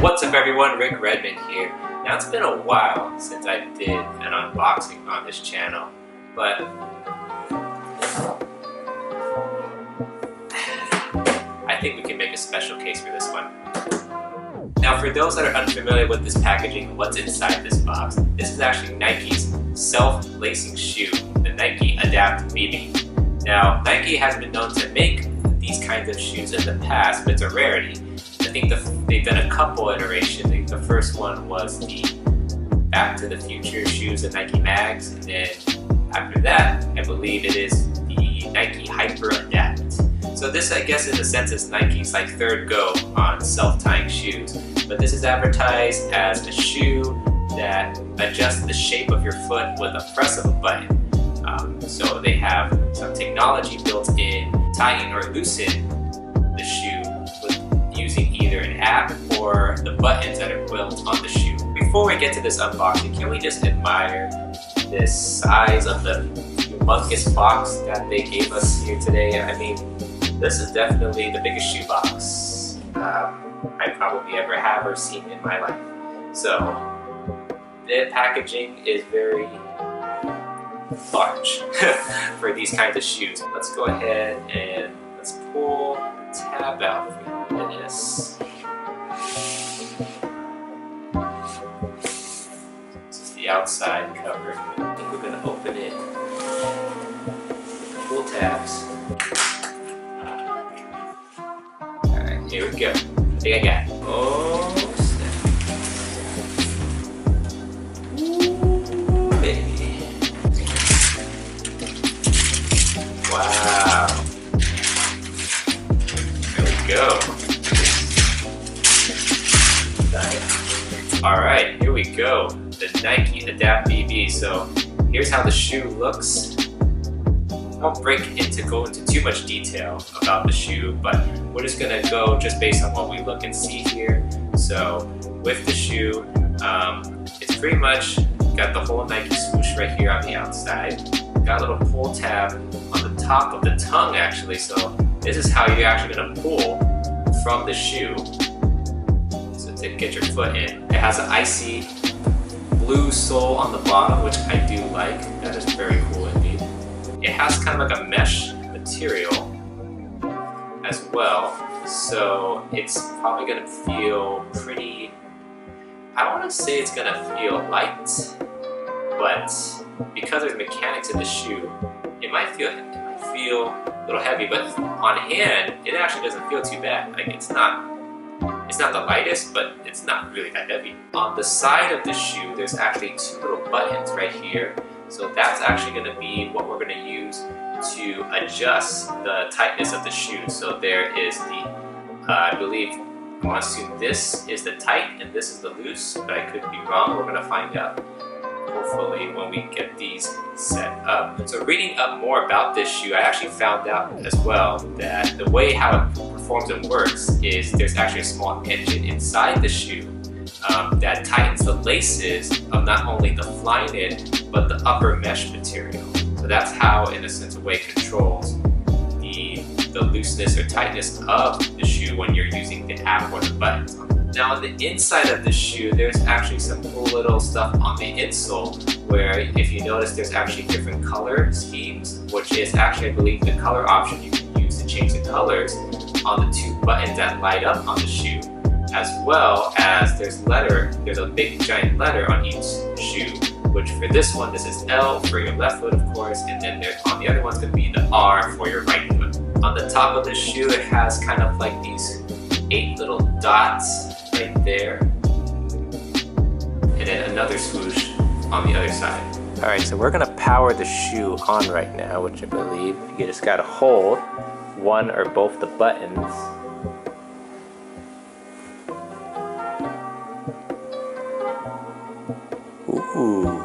What's up everyone, Rick Redmond here. Now it's been a while since I did an unboxing on this channel, but I think we can make a special case for this one. Now for those that are unfamiliar with this packaging, what's inside this box, this is actually Nike's self-lacing shoe, the Nike Adapt BB. Now Nike has been known to make these kinds of shoes in the past, but it's a rarity. I think they've done a couple iterations. I think the first one was the Back to the Future shoes, the Nike Mags, and then after that, I believe it is the Nike Hyper Adapt. So this, I guess, in a sense, is Nike's like third go on self-tying shoes. But this is advertised as a shoe that adjusts the shape of your foot with a press of a button. So they have some technology built in, tighten or loosen the shoe using either an app or the buttons that are built on the shoe. Before we get to this unboxing, can we just admire this size of the humongous box that they gave us here today? I mean, this is definitely the biggest shoe box I probably ever have or seen in my life. So the packaging is very large for these kinds of shoes. Let's go ahead and let's pull the tab out for this. This is the outside cover. I think we're going to open it. Pull tabs. Alright, here we go. I think I got it. Oh, snap. Ooh, baby. Wow. There we go. Alright, here we go. The Nike Adapt BB. So here's how the shoe looks. I won't go into too much detail about the shoe, but we're just gonna go just based on what we look and see here. So with the shoe, it's pretty much got the whole Nike swoosh right here on the outside. Got a little pull tab on the top of the tongue actually, so this is how you're actually gonna pull from the shoe to get your foot in. It has an icy blue sole on the bottom, which I do like. That is very cool indeed. It has kind of like a mesh material as well, so it's probably going to feel pretty, I don't want to say it's going to feel light, but because there's mechanics in the shoe, it might feel a little heavy, but on hand, it actually doesn't feel too bad. Like it's not the lightest, but it's not really that heavy. On the side of the shoe, there's actually two little buttons right here. So that's actually going to be what we're going to use to adjust the tightness of the shoe. So there is the, I believe, I want to assume this is the tight and this is the loose, but I could be wrong. We're going to find out hopefully when we get these set up. So reading up more about this shoe, I actually found out as well that the way how it performs and works is there's actually a small engine inside the shoe that tightens the laces of not only the Flyknit but the upper mesh material. So that's how, in a sense, a way it controls the looseness or tightness of the shoe when you're using the app or the buttons. Now on the inside of the shoe, there's actually some cool little stuff on the insole where, if you notice, there's actually different color schemes, which is actually, I believe, the color option you can use to change the colors on the two buttons that light up on the shoe, as well as there's a big giant letter on each shoe, which for this one, this is L for your left foot, of course, and then on the other one's going to be the R for your right foot. On the top of the shoe, it has kind of like these 8 little dots right there, and then another swoosh on the other side. Alright, so we're going to power the shoe on right now, which I believe you just got to hold one or both the buttons. Ooh.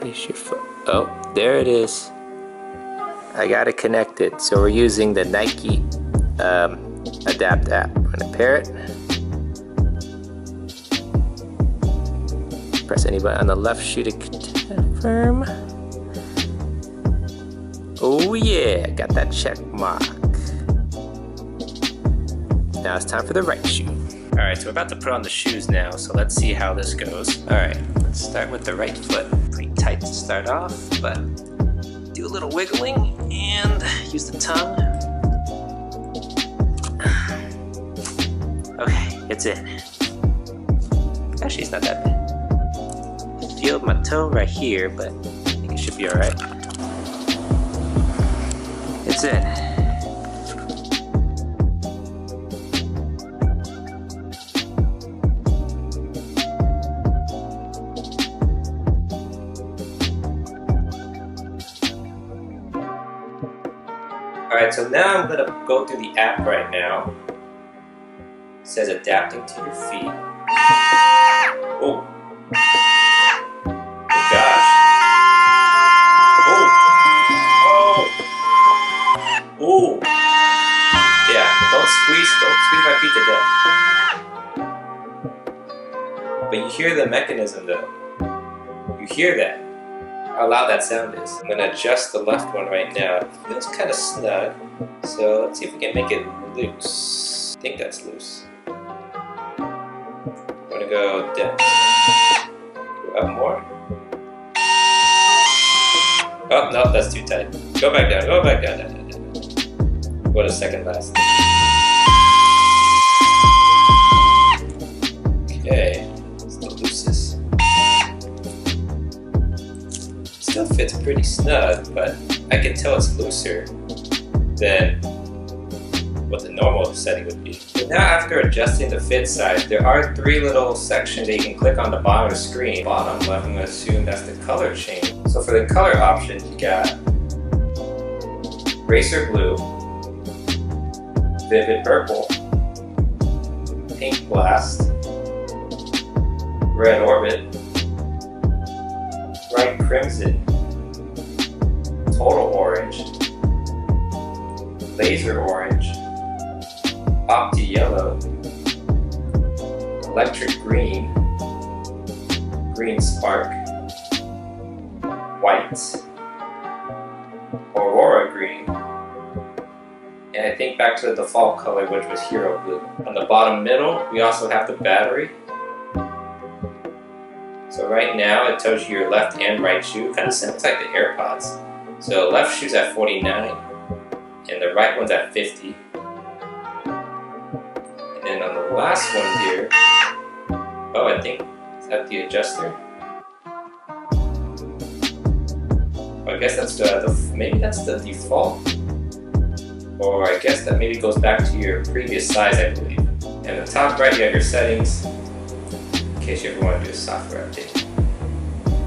Place your foot. Oh, there it is. I got it connected. So we're using the Nike Adapt app. I'm gonna pair it. press any button on the left shoe to confirm. Oh yeah, got that check mark. Now it's time for the right shoe. Alright, so we're about to put on the shoes now, so let's see how this goes. Alright, let's start with the right foot. Pretty tight to start off, but do a little wiggling and use the tongue. Okay, it's in. Actually, it's not that bad. I feel my toe right here, but I think it should be alright. It's in. Alright, so now I'm going to go through the app right now. It says adapting to your feet. Oh. Oh gosh. Oh. Oh. Yeah, don't squeeze my feet to death. But you hear the mechanism though. You hear that. How loud that sound is. I'm going to adjust the left one right now. It feels kind of snug, so let's see if we can make it loose. I think that's loose. I'm going to go down. Go up more. Oh, no, that's too tight. Go back down, go back down. What a second last. Okay, it's the loosest. Still fits pretty snug, but I can tell it's looser than what the normal setting would be. But now after adjusting the fit size, there are 3 little sections that you can click on the bottom of the screen. Bottom left, I'm going to assume that's the color change. So for the color options, you got Racer Blue, Vivid Purple, Pink Blast, Red Orbit, Bright Crimson, Total Orange, Laser Orange, Opti Yellow, Electric Green, Green Spark, White, Aurora Green, and I think back to the default color, which was Hero Blue. On the bottom middle, we also have the battery. So right now it tells you your left and right shoe. Kind of sounds like the AirPods. So left shoe's at 49 and the right one's at 50. And then on the last one here, oh, I think, is that the adjuster? Oh, I guess that's maybe that's the default. Or I guess that maybe goes back to your previous size, I believe. And at the top right, you have your settings, in case you ever want to do a software update.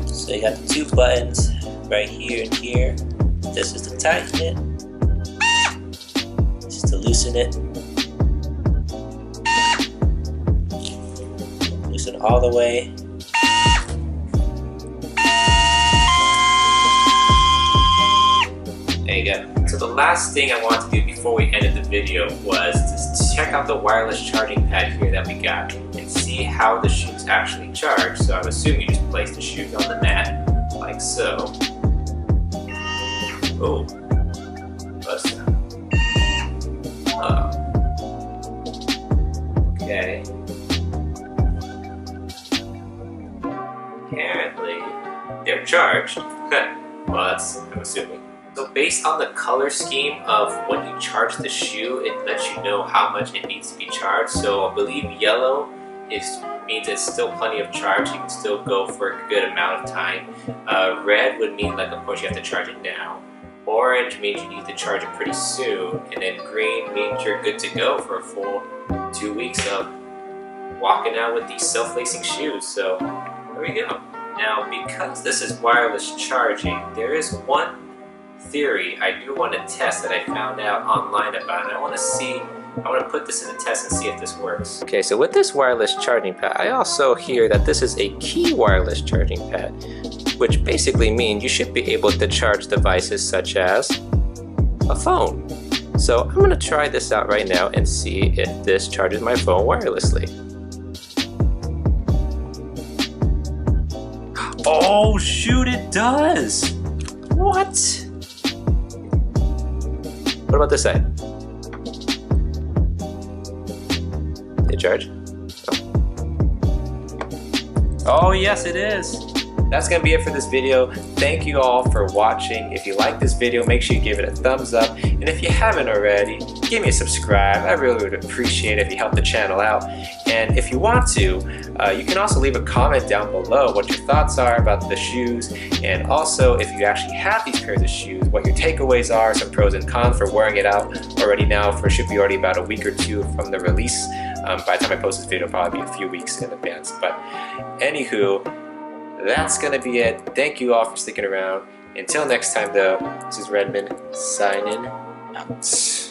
So you got the 2 buttons right here and here. This is to tighten it. This is to loosen it. Loosen all the way. There you go. So the last thing I wanted to do before we ended the video was to check out the wireless charging pad here that we got and see how the shoes actually charge. So I'm assuming you just place the shoes on the mat, like so. Oh, what's that? Oh. Okay. Apparently, they're charged. Well, that's, I'm assuming. So based on the color scheme of when you charge the shoe, it lets you know how much it needs to be charged. So I believe yellow means it's still plenty of charge. You can still go for a good amount of time. Red would mean, like, of course you have to charge it now. Orange means you need to charge it pretty soon. And then green means you're good to go for a full 2 weeks of walking out with these self-lacing shoes. So there we go. Now, because this is wireless charging, there is one theory I do want to test that I found out online about, and I want to put this in a test and see if this works. Okay, so with this wireless charging pad, I also hear that this is a key wireless charging pad, which basically means you should be able to charge devices such as a phone. So I'm going to try this out right now and see if this charges my phone wirelessly. Oh shoot, it does! What? What about this side? Did it charge? Oh yes, it is. That's gonna be it for this video. Thank you all for watching. If you like this video, make sure you give it a thumbs up. And if you haven't already, give me a subscribe. I really would appreciate it if you help the channel out. And if you want to, you can also leave a comment down below what your thoughts are about the shoes. And also, if you actually have these pairs of shoes, what your takeaways are, some pros and cons for wearing it out already now. For should be already about a week or two from the release. By the time I post this video, it'll probably be a few weeks in advance. But anywho, that's gonna be it. Thank you all for sticking around. Until next time though, this is Redmond signing out.